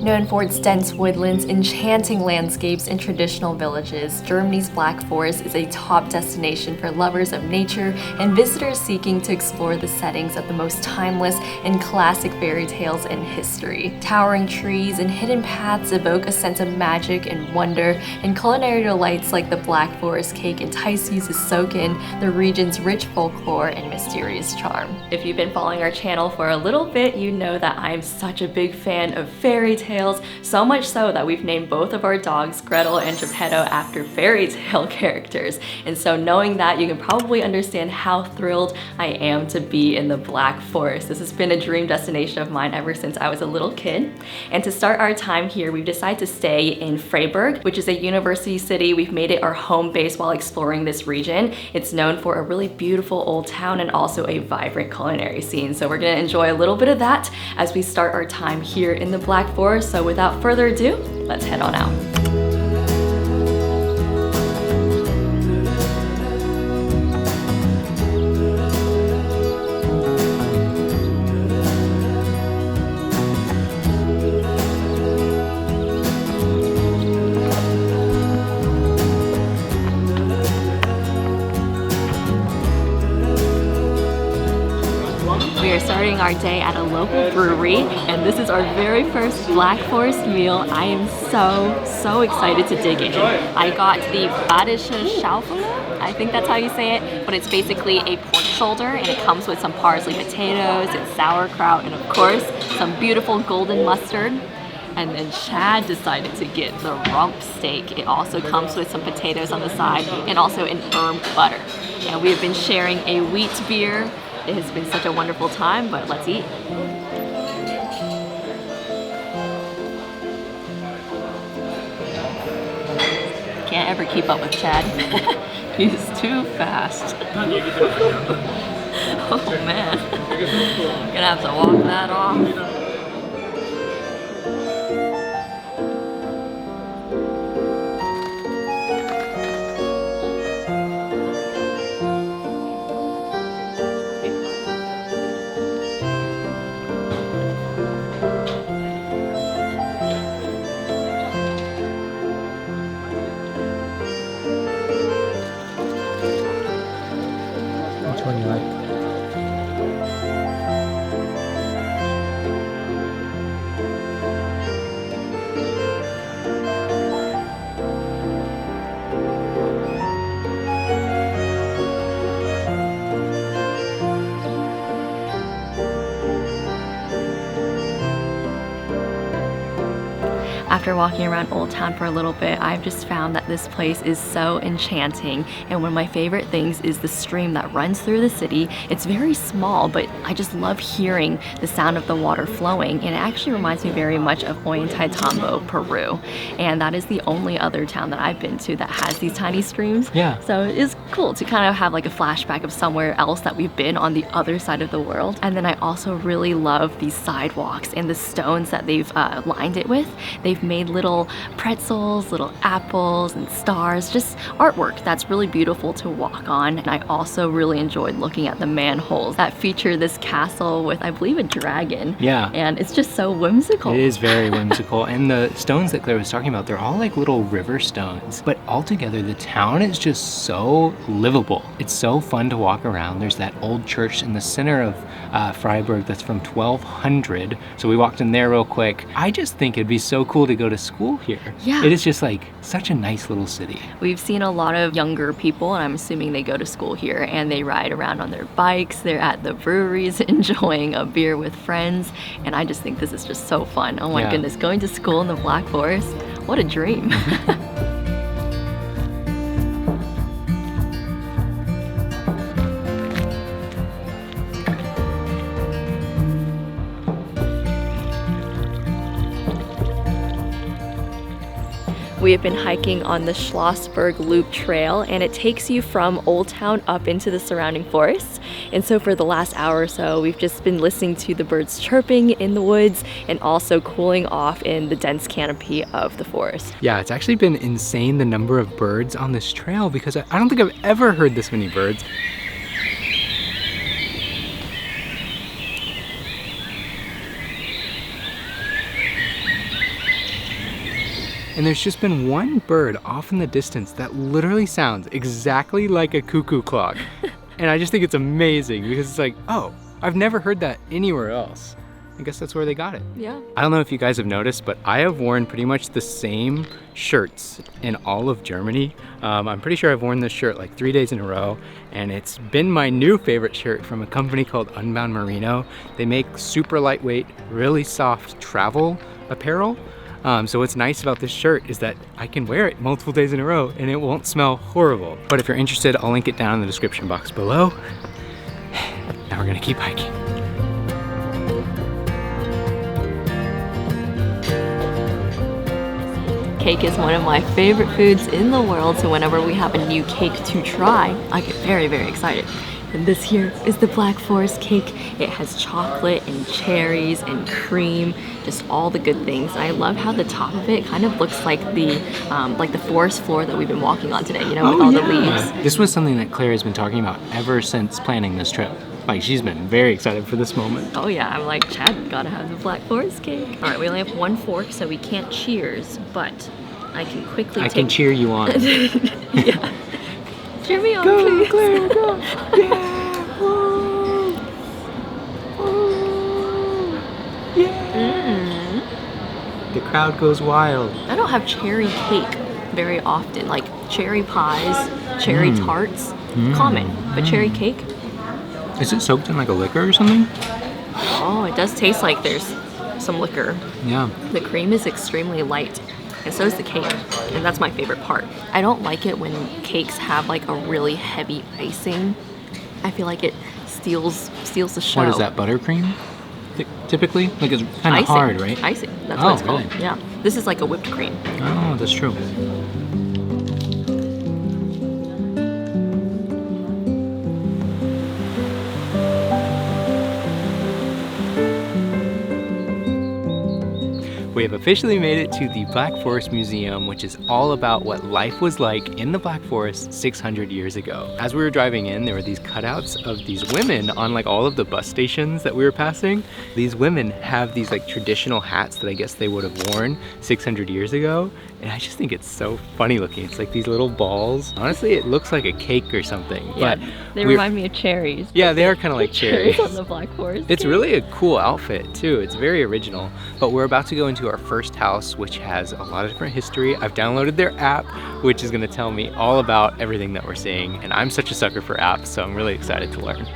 Known for its dense woodlands, enchanting landscapes, and traditional villages, Germany's Black Forest is a top destination for lovers of nature and visitors seeking to explore the settings of the most timeless and classic fairy tales in history. Towering trees and hidden paths evoke a sense of magic and wonder, and culinary delights like the Black Forest cake entice you to soak in the region's rich folklore and mysterious charm. If you've been following our channel for a little bit, you know that I'm such a big fan of fairy tales. So much so that we've named both of our dogs, Gretel and Geppetto, after fairy tale characters. And so knowing that, you can probably understand how thrilled I am to be in the Black Forest. This has been a dream destination of mine ever since I was a little kid. And to start our time here, we've decided to stay in Freiburg, which is a university city. We've made it our home base while exploring this region. It's known for a really beautiful old town and also a vibrant culinary scene. So we're gonna enjoy a little bit of that as we start our time here in the Black Forest. So without further ado, let's head on out. We are starting our day at a local brewery, and this is our very first Black Forest meal. I am so excited to dig in. I got the Badische Schaufel, I think that's how you say it, but it's basically a pork shoulder, and it comes with some parsley potatoes and sauerkraut, and of course, some beautiful golden mustard. And then Chad decided to get the rump steak. It also comes with some potatoes on the side and also an herb butter. And we have been sharing a wheat beer. It has been such a wonderful time, but let's eat. Can't ever keep up with Chad. He's too fast. Oh man. Gonna have to walk that off. Which one you like? After walking around Old Town for a little bit, I've just found that this place is so enchanting, and one of my favorite things is the stream that runs through the city. It's very small, but I just love hearing the sound of the water flowing, and it actually reminds me very much of Ollantaytambo, Peru, and that is the only other town that I've been to that has these tiny streams. Yeah. So it's cool to kind of have like a flashback of somewhere else that we've been on the other side of the world. And then I also really love these sidewalks and the stones that they've lined it with. They've made little pretzels, little apples and stars, just artwork that's really beautiful to walk on. And I also really enjoyed looking at the manholes that feature this castle with, I believe, a dragon. Yeah. And it's just so whimsical. It is very whimsical. And the stones that Claire was talking about, they're all like little river stones. But altogether, the town is just so livable. It's so fun to walk around. There's that old church in the center of Freiburg that's from 1200. So we walked in there real quick. I just think it'd be so cool to go to school here. Yeah. It is just like such a nice little city. We've seen a lot of younger people, and I'm assuming they go to school here, and they ride around on their bikes. They're at the breweries enjoying a beer with friends, and I just think this is just so fun. Oh my goodness, going to school in the Black Forest, what a dream. We have been hiking on the Schlossberg Loop Trail, and it takes you from Old Town up into the surrounding forests. And so for the last hour or so, we've just been listening to the birds chirping in the woods and also cooling off in the dense canopy of the forest. Yeah, it's actually been insane the number of birds on this trail, because I don't think I've ever heard this many birds. And there's just been one bird off in the distance that literally sounds exactly like a cuckoo clock. And I just think it's amazing because it's like, oh, I've never heard that anywhere else. I guess that's where they got it. Yeah. I don't know if you guys have noticed, but I have worn pretty much the same shirts in all of Germany. I'm pretty sure I've worn this shirt like 3 days in a row, and it's been my new favorite shirt from a company called Unbound Merino. They make super lightweight, really soft travel apparel. So what's nice about this shirt is that I can wear it multiple days in a row and it won't smell horrible. But if you're interested, I'll link it down in the description box below. Now we're gonna keep hiking. Cake is one of my favorite foods in the world, so whenever we have a new cake to try, I get very, very excited. And this here is the Black Forest cake. It has chocolate and cherries and cream, just all the good things. I love how the top of it kind of looks like the forest floor that we've been walking on today, you know, with all the leaves. This was something that Claire has been talking about ever since planning this trip. Like, she's been very excited for this moment. Oh yeah, I'm like, Chad, gotta have the Black Forest cake. All right, we only have one fork, so we can't cheers, but I can quickly I can cheer you on. Yeah. Cheer me on, go, please. Claire, go. Yeah. Whoa. Whoa. Yeah. The crowd goes wild. I don't have cherry cake very often, like cherry pies, cherry tarts, common, but cherry cake. Is it soaked in like a liquor or something? Oh, it does taste like there's some liquor. Yeah. The cream is extremely light, and so is the cake, and that's my favorite part. I don't like it when cakes have like a really heavy icing. I feel like it steals the show. What is that, buttercream? Typically? Like, it's kind of hard, right? Icing, that's what it's called. Really? Yeah. This is like a whipped cream. Oh, that's true. We have officially made it to the Black Forest Museum, which is all about what life was like in the Black Forest 600 years ago. As we were driving in, there were these cutouts of these women on like all of the bus stations that we were passing. These women have these like traditional hats that I guess they would have worn 600 years ago. And I just think it's so funny looking. It's like these little balls. Honestly, it looks like a cake or something. Yeah, but they remind me of cherries. Yeah, they are kind of like cherries. On the Black Forest. It's really a cool outfit too. It's very original. But we're about to go into our first house, which has a lot of different history. I've downloaded their app, which is gonna tell me all about everything that we're seeing. And I'm such a sucker for apps, so I'm really excited to learn.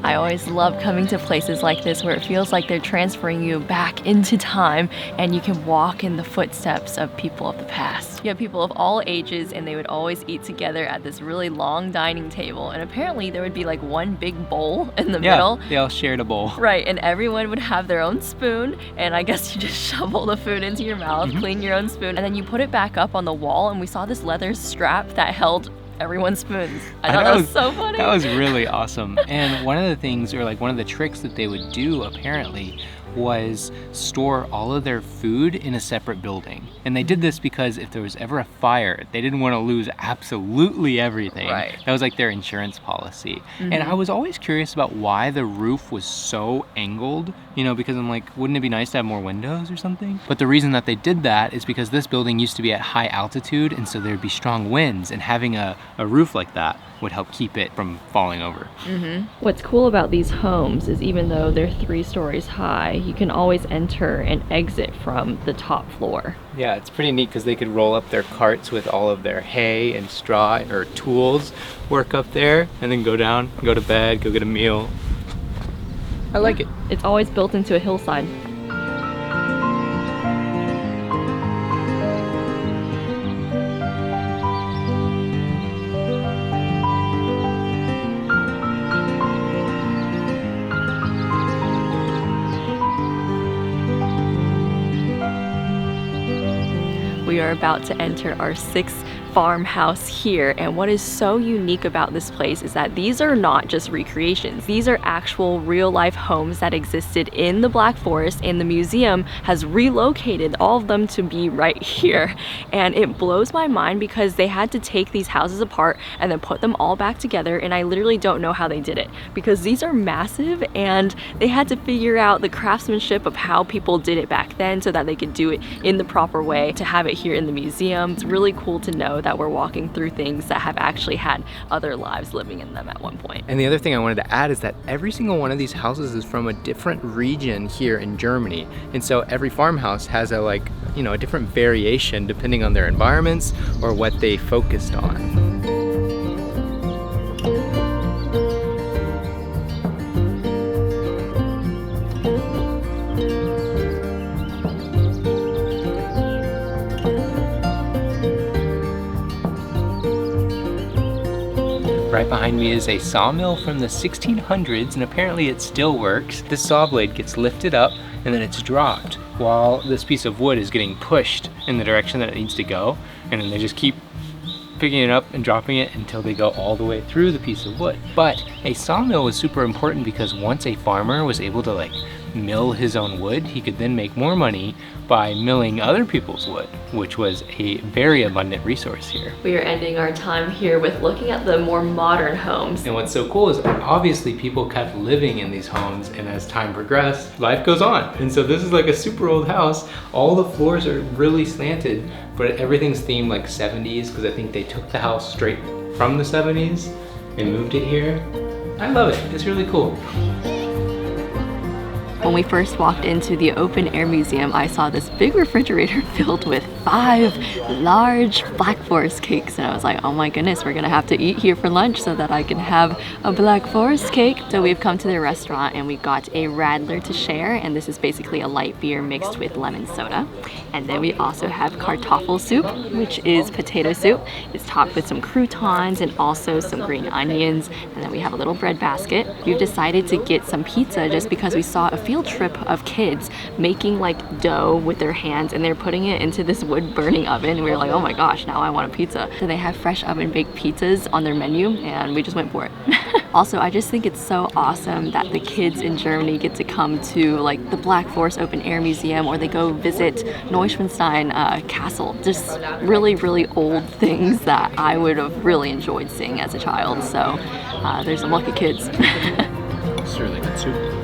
I always love coming to places like this where it feels like they're transferring you back into time and you can walk in the footsteps of people of the past. You have people of all ages and they would always eat together at this really long dining table, and apparently there would be like one big bowl in the middle. They all shared a bowl. Right, and everyone would have their own spoon, and I guess you just shovel the food into your mouth, clean your own spoon, and then you put it back up on the wall, and we saw this leather strap that held everyone's spoons. I thought that was so funny. That was really awesome. And one of the things, or like one of the tricks that they would do apparently, was store all of their food in a separate building. And they did this because if there was ever a fire, they didn't want to lose absolutely everything. Right. That was like their insurance policy. And I was always curious about why the roof was so angled, you know, because I'm like, wouldn't it be nice to have more windows or something? But the reason that they did that is because this building used to be at high altitude, and so there'd be strong winds, and having a roof like that would help keep it from falling over. What's cool about these homes is even though they're 3 stories high, you can always enter and exit from the top floor. Yeah, it's pretty neat because they could roll up their carts with all of their hay and straw or tools, work up there, and then go down, go to bed, go get a meal. I like it. It's always built into a hillside. We are about to enter our 6th farmhouse here, and what is so unique about this place is that these are not just recreations. These are actual real-life homes that existed in the Black Forest, and the museum has relocated all of them to be right here. And it blows my mind because they had to take these houses apart and then put them all back together, and I literally don't know how they did it because these are massive, and they had to figure out the craftsmanship of how people did it back then so that they could do it in the proper way to have it here in the museum. It's really cool to know that we're walking through things that have actually had other lives living in them at one point. And the other thing I wanted to add is that every single one of these houses is from a different region here in Germany. And so every farmhouse has a a different variation depending on their environments or what they focused on. Right behind me is a sawmill from the 1600s, and apparently it still works. This saw blade gets lifted up and then it's dropped while this piece of wood is getting pushed in the direction that it needs to go, and then they just keep picking it up and dropping it until they go all the way through the piece of wood. But a sawmill was super important because once a farmer was able to mill his own wood, he could then make more money by milling other people's wood, which was a very abundant resource here. We are ending our time here with looking at the more modern homes. And what's so cool is obviously people kept living in these homes, and as time progressed, life goes on. And so this is like a super old house. All the floors are really slanted, but everything's themed like 70s because I think they took the house straight from the 70s and moved it here. I love it. It's really cool. When we first walked into the open air museum, I saw this big refrigerator filled with 5 large Black Forest cakes, and I was like, oh my goodness, we're gonna have to eat here for lunch so that I can have a Black Forest cake. So we've come to the restaurant and we got a Radler to share, and this is basically a light beer mixed with lemon soda. And then we also have Kartoffel soup, which is potato soup. It's topped with some croutons and also some green onions. And then we have a little bread basket. We've decided to get some pizza just because we saw a field trip of kids making dough with their hands, and they're putting it into this wood burning oven, and we were like, oh my gosh, now I want a pizza. So they have fresh oven baked pizzas on their menu, and we just went for it. Also, I just think it's so awesome that the kids in Germany get to come to the Black Forest Open Air Museum, or they go visit Neuschwanstein Castle. Just really, really old things that I would have really enjoyed seeing as a child. So there's some lucky kids. It's really good soup.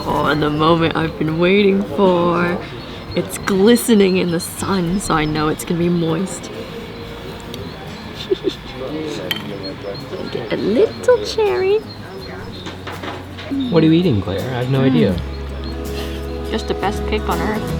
Oh, and the moment I've been waiting for. It's glistening in the sun, so I know it's gonna be moist. Get a little cherry. What are you eating, Claire? I have no idea. Just the best cake on earth.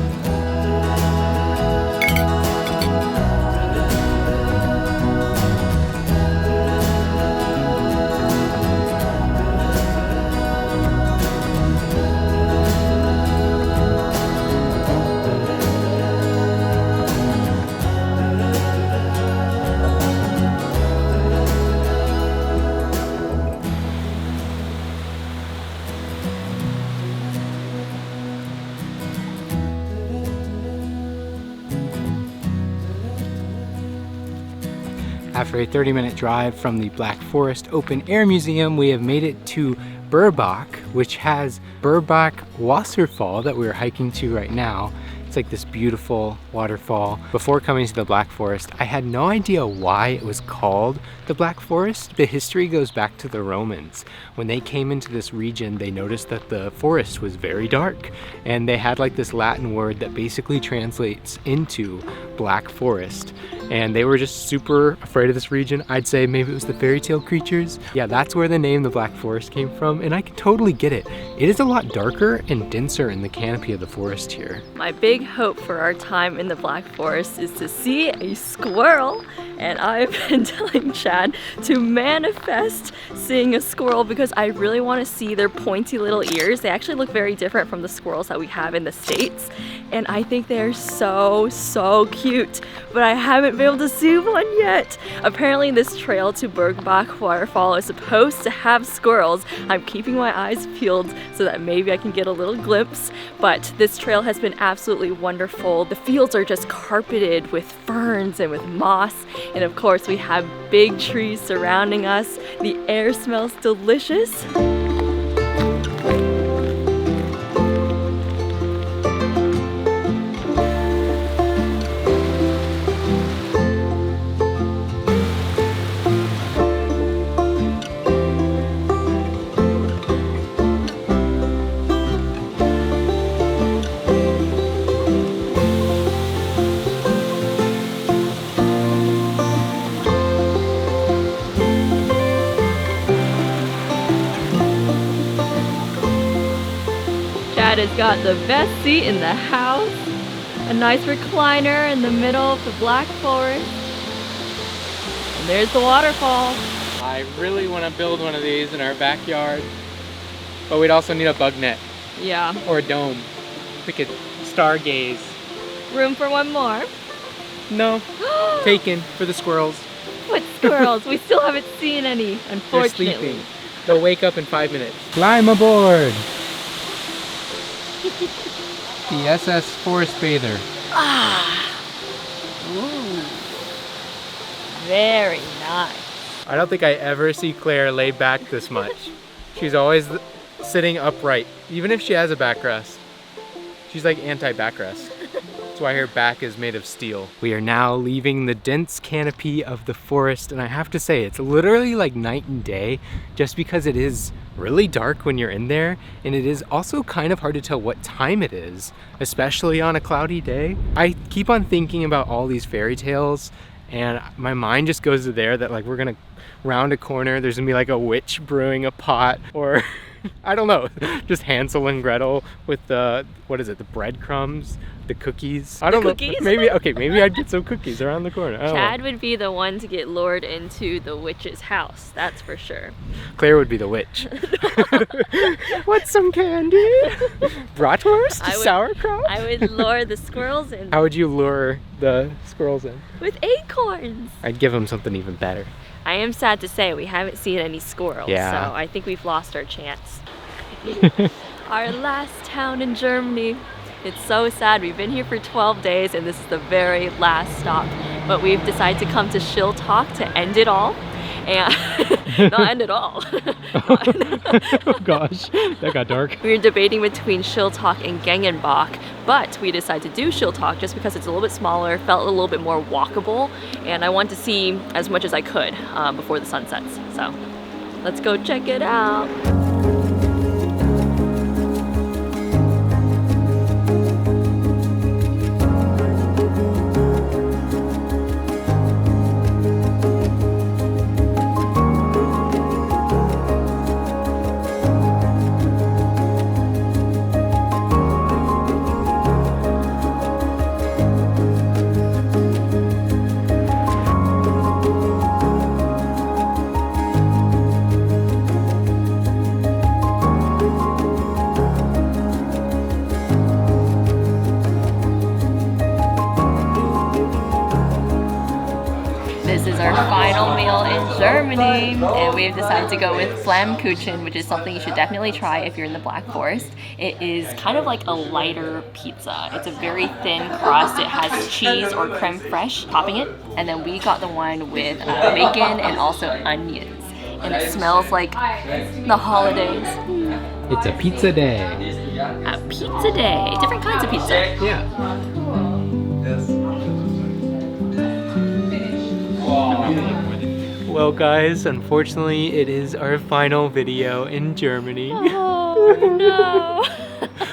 After a 30-minute drive from the Black Forest Open Air Museum, we have made it to Burgbach, which has Burgbach waterfall that we're hiking to right now. It's like this beautiful waterfall. Before coming to the Black Forest, I had no idea why it was called the Black Forest. The history goes back to the Romans. When they came into this region, they noticed that the forest was very dark, and they had this Latin word that basically translates into Black Forest. And they were just super afraid of this region. I'd say maybe it was the fairy tale creatures. Yeah, that's where the name the Black Forest came from, and I can totally get it. It is a lot darker and denser in the canopy of the forest here. My big hope for our time in the Black Forest is to see a squirrel, and I've been telling Chad to manifest seeing a squirrel because I really want to see their pointy little ears. They actually look very different from the squirrels that we have in the States, and I think they're so, so cute, but I haven't haven't been able to see one yet. Apparently this trail to Burgbach waterfall is supposed to have squirrels. I'm keeping my eyes peeled so that maybe I can get a little glimpse, but this trail has been absolutely wonderful. The fields are just carpeted with ferns and with moss, and of course we have big trees surrounding us. The air smells delicious. Chad has got the best seat in the house, a nice recliner in the middle of the Black Forest, and there's the waterfall. I really want to build one of these in our backyard, but we'd also need a bug net. Yeah. Or a dome. We could stargaze. Room for one more? No, taken for the squirrels. What squirrels? We still haven't seen any, unfortunately. They're sleeping. They'll wake up in 5 minutes. Climb aboard! The SS Forest Bather. Ah! Ooh. Very nice. I don't think I ever see Claire laid back this much. She's always sitting upright, even if she has a backrest. She's like anti-backrest. That's why her back is made of steel. We are now leaving the dense canopy of the forest, and I have to say, it's literally like night and day, just because it is really dark when you're in there, and it is also kind of hard to tell what time it is, especially on a cloudy day. I keep on thinking about all these fairy tales, and my mind just goes to there that like we're gonna round a corner, there's gonna be like a witch brewing a pot, or I don't know, just Hansel and Gretel with the, what is it, the breadcrumbs, the cookies. I don't know. Maybe, okay, maybe I'd get some cookies around the corner. Chad would be the one to get lured into the witch's house, that's for sure. Claire would be the witch. What's some candy? Bratwurst? Sauerkraut? I would lure the squirrels in. How would you lure the squirrels in? With acorns. I'd give them something even better. I am sad to say we haven't seen any squirrels, yeah. So I think we've lost our chance. Our last town in Germany. It's so sad. We've been here for 12 days and this is the very last stop. But we've decided to come to Schlossberg to end it all. And not end it all. Oh gosh, that got dark. We were debating between Schlossberg and Gengenbach, but we decided to do Schlossberg just because it's a little bit smaller, felt a little bit more walkable, and I wanted to see as much as I could before the sun sets. So let's go check it out. This is our final meal in Germany, and we've decided to go with Flammkuchen, which is something you should definitely try if you're in the Black Forest. It is kind of like a lighter pizza. It's a very thin crust. It has cheese or creme fraiche topping it, and then we got the one with bacon and also onions. And it smells like the holidays. It's a pizza day. A pizza day. Different kinds of pizza. Yeah. Well guys, unfortunately it is our final video in Germany. Oh no!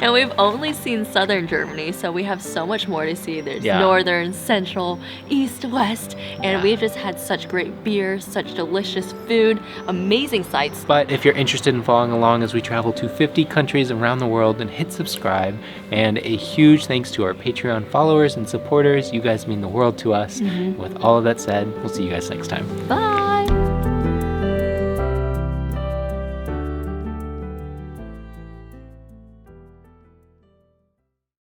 And we've only seen southern Germany, so we have so much more to see. There's northern, central, east, west, and we've just had such great beer, such delicious food, amazing sights. But if you're interested in following along as we travel to 50 countries around the world, then hit subscribe. And a huge thanks to our Patreon followers and supporters. You guys mean the world to us. With all of that said, we'll see you guys next time. Bye!